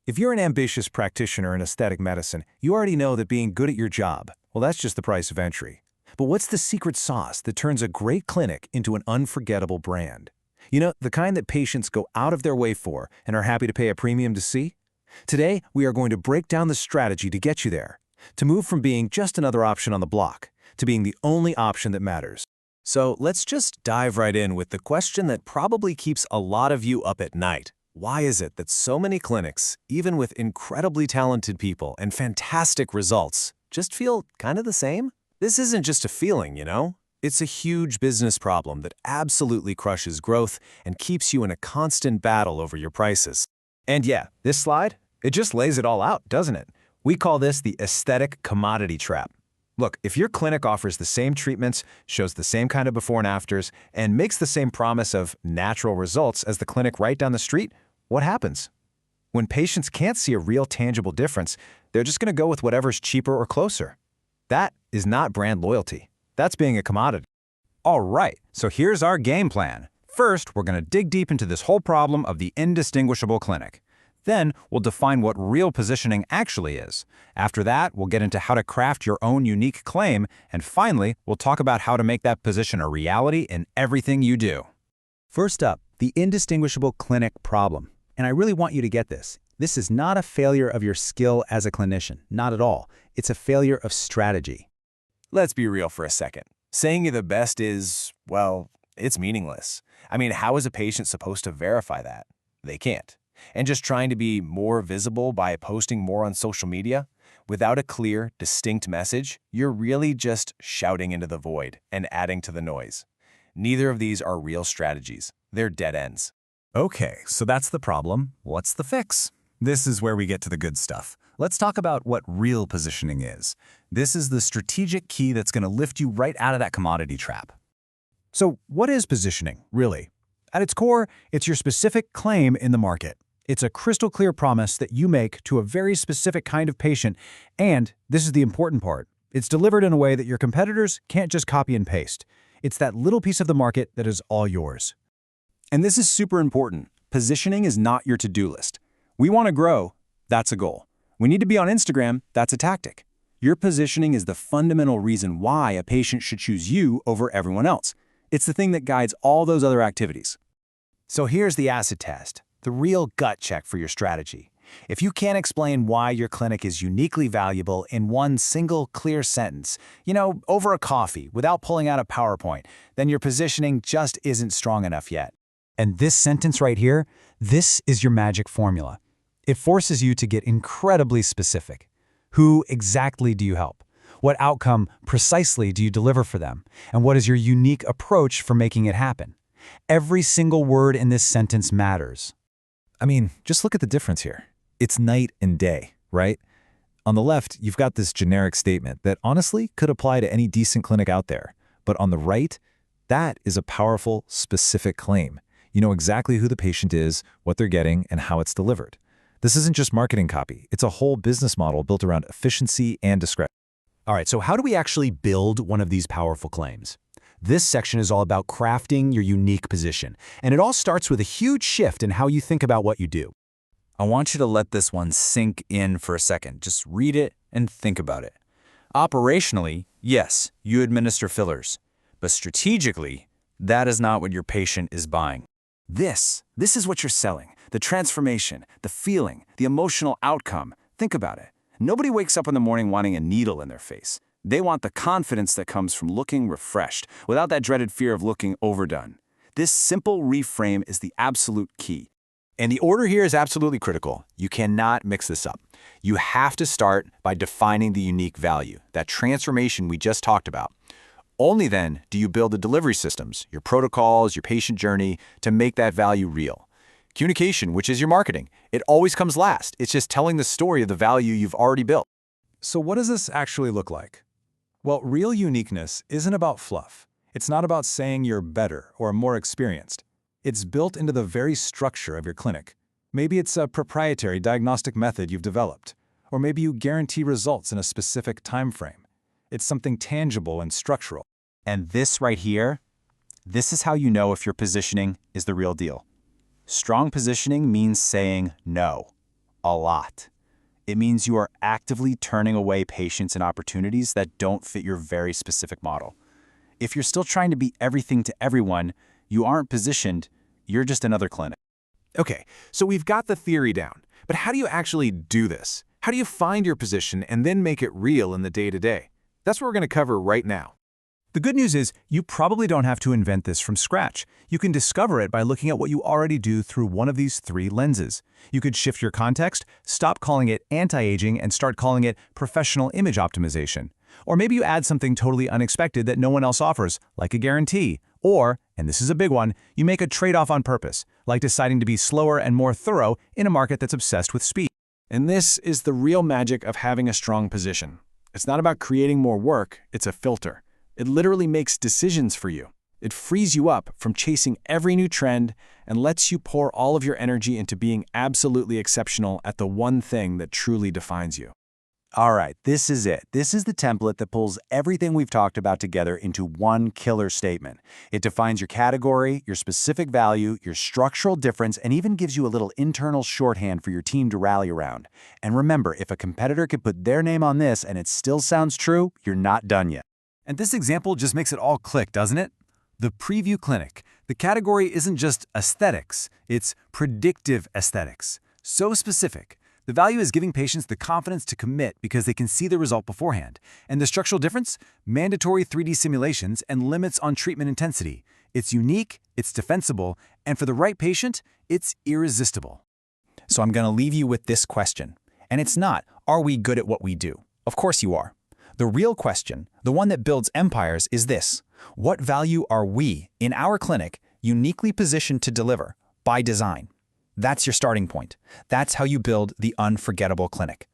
If you're an ambitious practitioner in aesthetic medicine, you already know that being good at your job, well, that's just the price of entry. But what's the secret sauce that turns a great clinic into an unforgettable brand? You know, the kind that patients go out of their way for and are happy to pay a premium to see? Today, we are going to break down the strategy to get you there, to move from being just another option on the block to being the only option that matters. So let's just dive right in with the question that probably keeps a lot of you up at night. Why is it that so many clinics, even with incredibly talented people and fantastic results, just feel kind of the same? This isn't just a feeling, you know? It's a huge business problem that absolutely crushes growth and keeps you in a constant battle over your prices. And yeah, this slide, it just lays it all out, doesn't it? We call this the aesthetic commodity trap. Look, if your clinic offers the same treatments, shows the same kind of before and afters, and makes the same promise of natural results as the clinic right down the street, what happens? When patients can't see a real tangible difference, they're just going to go with whatever's cheaper or closer. That is not brand loyalty. That's being a commodity. All right, so here's our game plan. First, we're going to dig deep into this whole problem of the indistinguishable clinic. Then, we'll define what real positioning actually is. After that, we'll get into how to craft your own unique claim, and finally, we'll talk about how to make that position a reality in everything you do. First up, the indistinguishable clinic problem. And I really want you to get this. This is not a failure of your skill as a clinician, not at all. It's a failure of strategy. Let's be real for a second. Saying you're the best is, well, it's meaningless. I mean, how is a patient supposed to verify that? They can't. And just trying to be more visible by posting more on social media, without a clear, distinct message, you're really just shouting into the void and adding to the noise. Neither of these are real strategies. They're dead ends. Okay, so that's the problem. What's the fix? This is where we get to the good stuff. Let's talk about what real positioning is. This is the strategic key that's going to lift you right out of that commodity trap. So what is positioning, really? At its core, it's your specific claim in the market. It's a crystal clear promise that you make to a very specific kind of patient, and this is the important part. It's delivered in a way that your competitors can't just copy and paste. It's that little piece of the market that is all yours. And this is super important. Positioning is not your to-do list. We want to grow, that's a goal. We need to be on Instagram, that's a tactic. Your positioning is the fundamental reason why a patient should choose you over everyone else. It's the thing that guides all those other activities. So here's the acid test, the real gut check for your strategy. If you can't explain why your clinic is uniquely valuable in one single clear sentence, over a coffee without pulling out a PowerPoint, then your positioning just isn't strong enough yet. And this sentence right here, this is your magic formula. It forces you to get incredibly specific. Who exactly do you help? What outcome precisely do you deliver for them? And what is your unique approach for making it happen? Every single word in this sentence matters. I mean, just look at the difference here. It's night and day, right? On the left, you've got this generic statement that honestly could apply to any decent clinic out there. But on the right, that is a powerful, specific claim. You know exactly who the patient is, what they're getting, and how it's delivered. This isn't just marketing copy. It's a whole business model built around efficiency and discretion. All right, so how do we actually build one of these powerful claims? This section is all about crafting your unique position, and it all starts with a huge shift in how you think about what you do. I want you to let this one sink in for a second. Just read it and think about it. Operationally, yes, you administer fillers, but strategically, that is not what your patient is buying. This is what you're selling. The transformation, the feeling, the emotional outcome. Think about it. Nobody wakes up in the morning wanting a needle in their face. They want the confidence that comes from looking refreshed, without that dreaded fear of looking overdone. This simple reframe is the absolute key. And the order here is absolutely critical. You cannot mix this up. You have to start by defining the unique value, that transformation we just talked about. Only then do you build the delivery systems, your protocols, your patient journey, to make that value real. Communication, which is your marketing, it always comes last. It's just telling the story of the value you've already built. So what does this actually look like? Well, real uniqueness isn't about fluff. It's not about saying you're better or more experienced. It's built into the very structure of your clinic. Maybe it's a proprietary diagnostic method you've developed, or maybe you guarantee results in a specific time frame. It's something tangible and structural. And this right here, this is how you know if your positioning is the real deal. Strong positioning means saying no. a lot. It means you are actively turning away patients and opportunities that don't fit your very specific model. If you're still trying to be everything to everyone, you aren't positioned, you're just another clinic. Okay, so we've got the theory down, but how do you actually do this? How do you find your position and then make it real in the day-to-day? That's what we're going to cover right now. The good news is you probably don't have to invent this from scratch. You can discover it by looking at what you already do through one of these three lenses. You could shift your context, stop calling it anti-aging, and start calling it professional image optimization. Or maybe you add something totally unexpected that no one else offers, like a guarantee. Or, and this is a big one, you make a trade-off on purpose, like deciding to be slower and more thorough in a market that's obsessed with speed. And this is the real magic of having a strong position. It's not about creating more work, it's a filter. It literally makes decisions for you. It frees you up from chasing every new trend and lets you pour all of your energy into being absolutely exceptional at the one thing that truly defines you. All right, this is it. This is the template that pulls everything we've talked about together into one killer statement. It defines your category, your specific value, your structural difference, and even gives you a little internal shorthand for your team to rally around. And remember, if a competitor could put their name on this and it still sounds true, you're not done yet. And this example just makes it all click, doesn't it? The preview clinic. The category isn't just aesthetics, it's predictive aesthetics. So specific. The value is giving patients the confidence to commit because they can see the result beforehand. And the structural difference? Mandatory 3D simulations and limits on treatment intensity. It's unique, it's defensible, and for the right patient, it's irresistible. So I'm going to leave you with this question. And it's not, are we good at what we do? Of course you are. The real question, the one that builds empires, is this. What value are we, in our clinic, uniquely positioned to deliver by design? That's your starting point. That's how you build the unforgettable clinic.